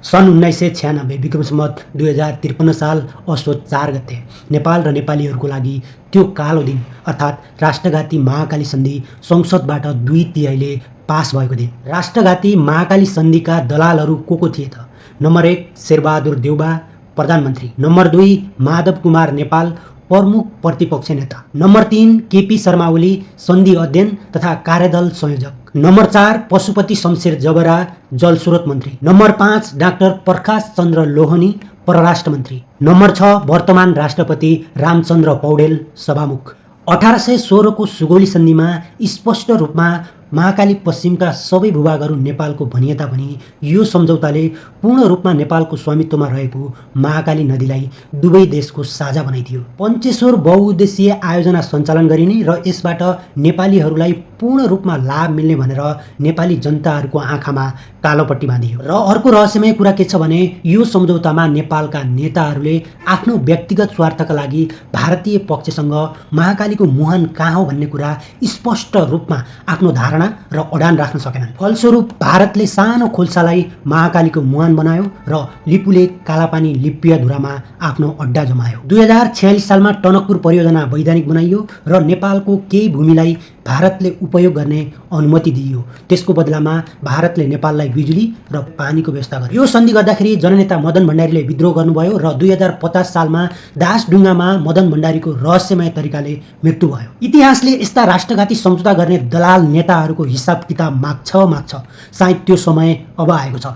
सन् 1996 विक्रम सम्वत 2053 साल असोज 4 गते नेपाल र नेपालीहरूको लागि त्यो कालो दिन अर्थात् राष्ट्रघाती महाकाली सन्धि संसदबाट 2/3ले पास भएको दिन। राष्ट्रघाती महाकाली सन्धिका दलालहरू को थिए त? नम्बर 1 शेरबहादुर देउबा, प्रधानमन्त्री। नम्बर 2 माधव कुमार नेपाल, प्रमुख प्रतिपक्ष नेता। नम्बर 3 केपी शर्मा ओली, सन्धि अध्ययन तथा कार्यदल संयोजक। नम्बर 4 पशुपति शमशेर जबरा, जलस्रोत मन्त्री। नम्बर 5 डाक्टर प्रकाश चन्द्र लोहनी, परराष्ट्र मन्त्री। नम्बर 6 वर्तमान राष्ट्रपति रामचन्द्र पौडेल, सभामुख। 1816 को सुगौली सन्धिमा स्पष्ट रूपमा महाकाली पश्चिमका सबै भूभागहरू नेपालको भनिए तापनि यो सम्झौताले पूर्ण रूपमा नेपालको स्वामित्वमा रहेको महाकाली नदीलाई दुवै देशको साझा बनाइदियो। पञ्चेश्वर बहुउद्देश्यीय आयोजना सञ्चालन गरिने र यसबाट नेपालीहरूलाई पूर्ण रूपमा लाभ मिल्ने भनेर नेपाली जनताहरूको आँखामा कालोपट्टि बाँधियो। र अर्को रहस्यमय कुरा के छ भने यो सम्झौतामा नेपालका नेताहरूले आफ्नो व्यक्तिगत स्वार्थका लागि भारतीय पक्षसँग महाकालीको मुहान कहाँ हो भन्ने कुरा स्पष्ट रूपमा आफ्नो धारणा र अडान राख्न सकेनन्। फलस्वरूप भारतले सानो खोल्सालाई महाकालीको मुहान बनायो र लिपुले कालापानी लिप्पियाधुरामा आफ्नो अड्डा जमायो। 2046 सालमा टनकपुर परियोजना वैधानिक बनाइयो र नेपालको केही भूमिलाई भारतले उपयोग गर्ने अनुमति दिइयो। त्यसको बदलामा भारतले नेपाललाई बिजुली र पानीको व्यवस्था गर्यो। यो सन्धि गर्दाखेरि जननेता मदन भण्डारीले विद्रोह गर्नुभयो र 2050 सालमा दासढुङ्गामा मदन भण्डारीको रहस्यमय तरिकाले मृत्यु भयो। इतिहासले यस्ता राष्ट्रघाती सम्झौता गर्ने दलाल नेताहरूको हिसाब किताब माग्छ। सायद त्यो समय अब आएको छ।